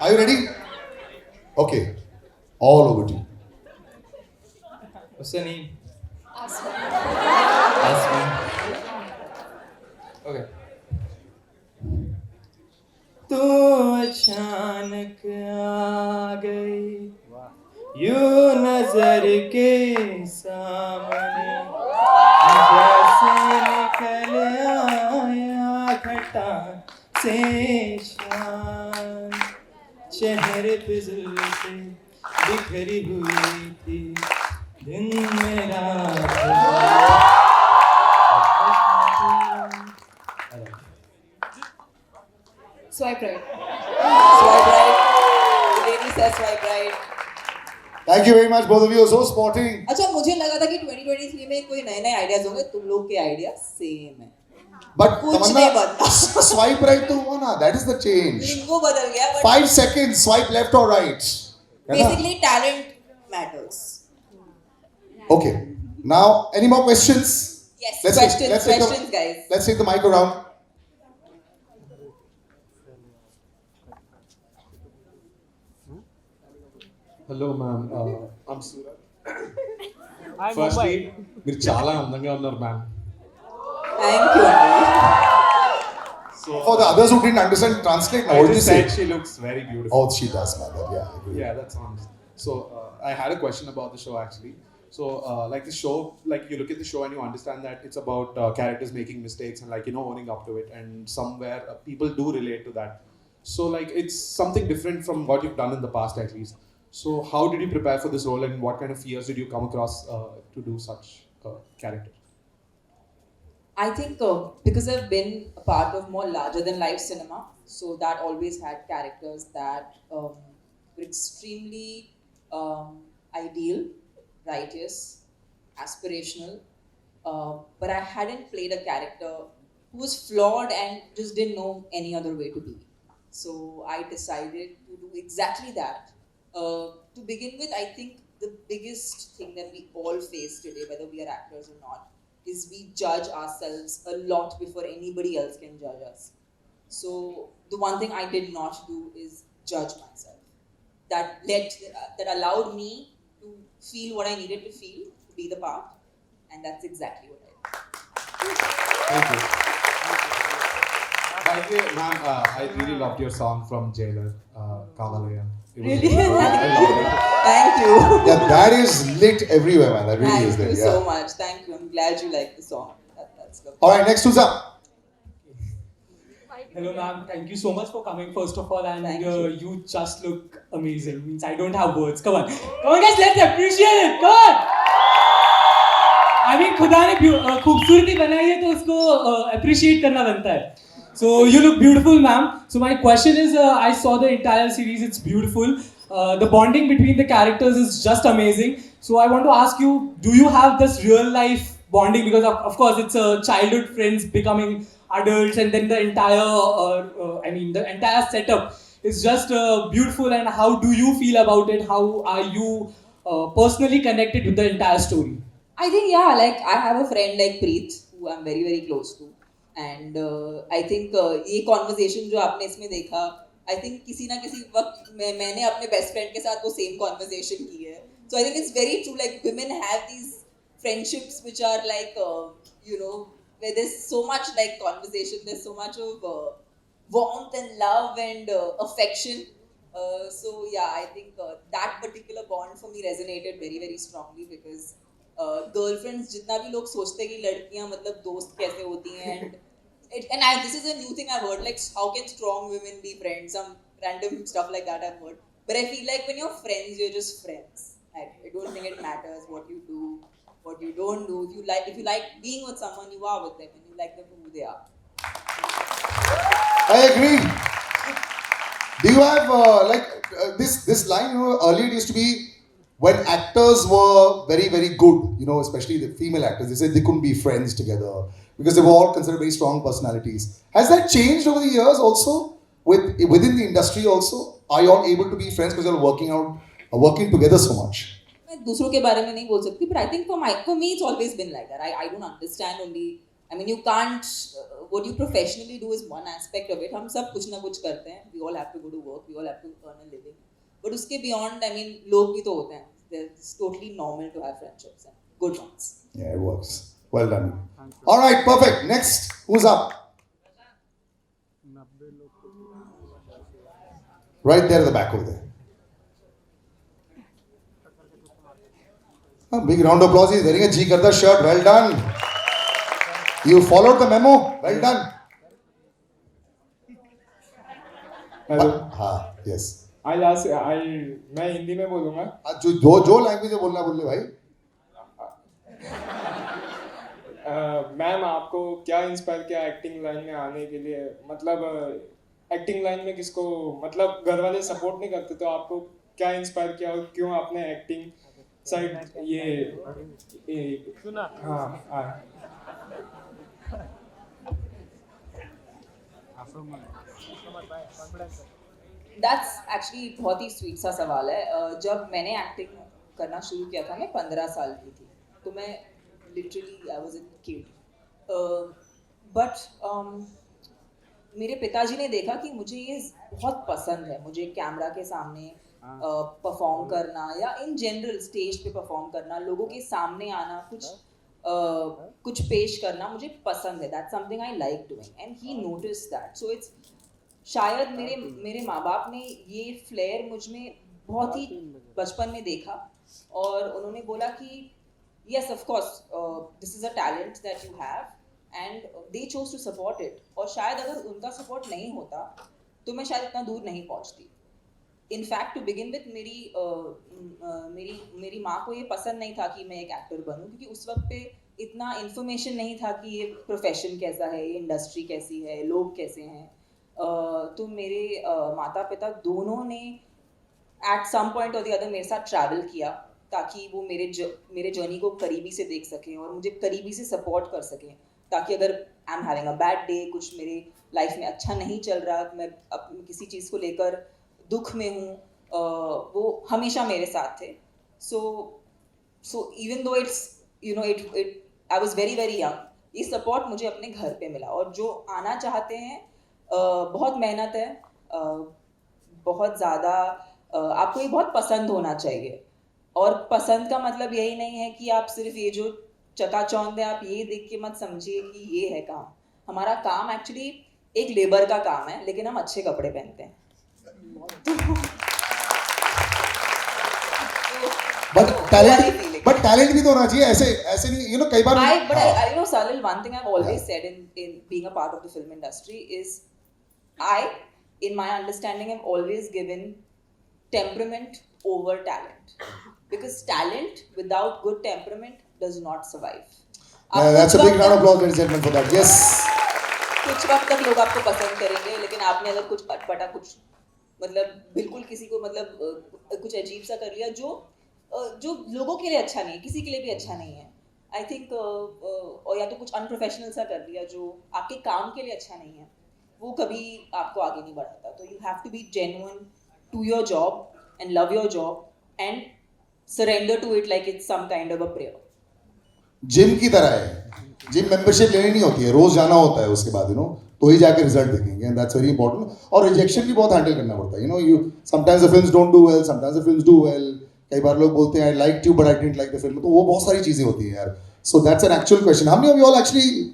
Are you ready? Okay. All over to you. What's your name? Aswa. Asmi. Okay. तू अचानक आ गई यूं नजर के सामने जैसे निकल आया घटा से शान चेहरे पे जुल्फे बिखरी हुई थी दिन मेरा Swipe right. Swipe right. The lady says swipe right. Thank you very much, both of you are so sporting. अच्छा मुझे लगा था कि 2023 में कोई नए नए आइडियाज होंगे तुम लोग के आइडिया सेम है But कुछ Tamanna, नहीं बदला swipe right to one, that is the change. लिंगो बदल गया but 5 seconds, swipe left or right. है ना? basically talent matters. Okay. Now, any more questions? Yes, Let's questions, take questions, guys. Let's take the mic around. Hello ma'am I'm Surat firstly మీరు చాలా అందంగా ఉన్నారు ma'am Thank you. So For the others who didn't understand, translate now. I What did you just say? said she looks very beautiful. Oh, she does, man. Yeah, I agree. Yeah, that sounds. So I had a question about the show actually. So like the show, like you look at the show and you understand that it's about characters making mistakes and like owning up to it, and somewhere people do relate to that. So like it's something different from what you've done in the past at least. So how did you prepare for this role, and what kind of fears did you come across to do such character? I think because I've been a part of more larger than life cinema, so that always had characters that were extremely ideal, righteous, aspirational, but I hadn't played a character who was flawed and just didn't know any other way to be. So I decided to do exactly that. To begin with, I think the biggest thing that we all face today, whether we are actors or not, is we judge ourselves a lot before anybody else can judge us. So the one thing I did not do is judge myself. That allowed me to feel what I needed to feel to be the part, and that's exactly what I did. Thank you. By the way, ma'am, I really loved your song from Jailer, Kavalaya. It was Really? I loved it. Thank you. Yeah, that is lit everywhere, man. That really Thank is there. you Yeah. so much. Thank you. I'm glad you like the song. That's lovely. All right, next who's up? Hello, ma'am. Thank you so much for coming, first of all, and Thank you just look amazing. Means I don't have words. Come on, guys, let's appreciate it. Come on. I mean, खुदा ने खूबसूरती बनाई है तो उसको appreciate करना बनता है. So you look beautiful, ma'am. So my question is, I saw the entire series. It's beautiful. The bonding between the characters is just amazing. So I want to ask you, do you have this real life bonding? Because of course it's childhood friends becoming adults, and then the entire setup is just beautiful. And how do you feel about it? How are you personally connected with the entire story? I think like I have a friend like Preet who I'm very very close to, and I think ये conversation जो आपने इसमें देखा, I think किसी ना किसी वक्त मैंने अपने best friend के साथ वो same conversation की है. So I think it's very true. Like women have these friendships which are like where there's so much like conversation, there's so much of warmth and love and affection. So yeah, I think that particular bond for me resonated very very strongly because girlfriends जितना भी लोग सोचते हैं कि लड़कियां मतलब दोस्त कैसे होती हैं and this is a new thing I've heard, like how can strong women be friends, some random stuff like that I've heard, but I feel like when you're friends you're just friends. I don't think it matters what you do, what you don't do. If you like being with someone, you are with them and you like them for who they are. I agree. Do you have this line? Earlier it used to be when actors were very very good, especially the female actors, they said they couldn't be friends together because they were all considered very strong personalities. Has that changed over the years also within the industry also? Are you all able to be friends because you're working together so much? मैं दूसरों के बारे में नहीं बोल सकती, but I think for me it's always been like that. I don't understand only I mean, you can't. What you professionally do is one aspect of it. हम सब कुछ ना कुछ करते हैं. We all have to go to work. We all have to earn a living. But उसके beyond, I mean, लोग भी तो होते हैं. It's totally normal to have friendships and good ones. Yeah, it works. Well done. All right, perfect. Next, who's up? Right there at the back over there. A big round of applause. He's wearing a G Karda shirt. Well done. You followed the memo. Well done. Hello हाँ, yes. मैं हिंदी में बोलूँगा. जो language में बोलना बोल ले भाई. मैम आपको क्या इंस्पायर किया एक्टिंग लाइन में आने के लिए? मतलब एक्टिंग लाइन में किसको, मतलब घर वाले सपोर्ट नहीं करते, तो आपको क्या इंस्पायर किया और क्यों आपने एक्टिंग साइड ये सुना? हाँ. That's actually बहुत ही स्वीट सा सवाल है. जब मैंने एक्टिंग करना शुरू किया था, मैं 15 साल की थी, तो मैं literally I was a kid. But मेरे पिताजी ने देखा कि मुझे ये बहुत पसंद है. मुझे कैमरा के सामने परफॉर्म करना या इन जनरल स्टेज पे परफॉर्म करना, लोगों के सामने आना, कुछ पेश करना मुझे पसंद है. That's something I like doing and he noticed that. So it's शायद मेरे माँ बाप ने ये फ्लेयर मुझ में बहुत ही बचपन में देखा और उन्होंने बोला कि yes of course this is a talent that you have and they chose to support it. और शायद अगर उनका सपोर्ट नहीं होता तो मैं शायद इतना दूर नहीं पहुंचती. In fact to begin with मेरी माँ को ये पसंद नहीं था कि मैं एक एक्टर बनूं, क्योंकि उस वक्त पे इतना इन्फॉर्मेशन नहीं था कि ये प्रोफेशन कैसा है, ये इंडस्ट्री कैसी है, लोग कैसे हैं. तो मेरे माता पिता दोनों ने एट सम पॉइंट और द अदर मेरे साथ ट्रैवल किया ताकि वो मेरे जर्नी को करीबी से देख सकें और मुझे करीबी से सपोर्ट कर सकें, ताकि अगर I am having a bad day, कुछ मेरे लाइफ में अच्छा नहीं चल रहा, मैं किसी चीज़ को लेकर दुख में हूँ, वो हमेशा मेरे साथ थे. So even though it's you know it I was very very young, ये सपोर्ट मुझे अपने घर पे मिला. और जो आना चाहते हैं, बहुत मेहनत है, बहुत ज़्यादा आपको ये बहुत पसंद होना चाहिए. और पसंद का मतलब यही नहीं है कि आप सिर्फ ये जो चकाचौंध है आप ये देख के मत समझिए कि ये है काम. हमारा काम एक्चुअली एक लेबर का काम है, लेकिन हम अच्छे कपड़े पहनते हैं. बट टैलेंट भी तो होना चाहिए. ऐसे नहीं, you know, कई बार I know Salil, one thing I've always said in being a part of the film industry is in my understanding, I've always given temperament over talent, because talent without good temperament does not survive. That's a big round of applause, ladies and gentlemen, for that. Yes. कुछ वक्त तक लोग आपको पसंद करेंगे, लेकिन आपने अगर कुछ अटपटा, कुछ मतलब बिल्कुल किसी को मतलब कुछ अजीब सा कर लिया जो लोगों के लिए अच्छा नहीं है, किसी के लिए भी अच्छा नहीं है, आई थिंक, और या तो कुछ अनप्रोफेशनल सा कर लिया जो आपके काम के लिए अच्छा नहीं है, वो कभी आपको आगे नहीं बढ़ाता. तो you have to be genuine to your job and love your job and surrender to it like it's some kind of a prayer. Gym की तरह है. जिम मेंबरशिप लेनी नहीं होती है, रोज जाना होता है, उसके बाद तो ही जाके रिजल्ट देखेंगे. And that's very important. और रिजेक्शन भी बहुत हैंडल करना पड़ता है. You sometimes the films don't do well, sometimes the films do well. कई बार लोग बोलते हैं I liked you but I didn't like the film, तो वो बहुत सारी चीजें होती हैं यार. So that's an actual question. हमने अभी ऑल एक्चुअली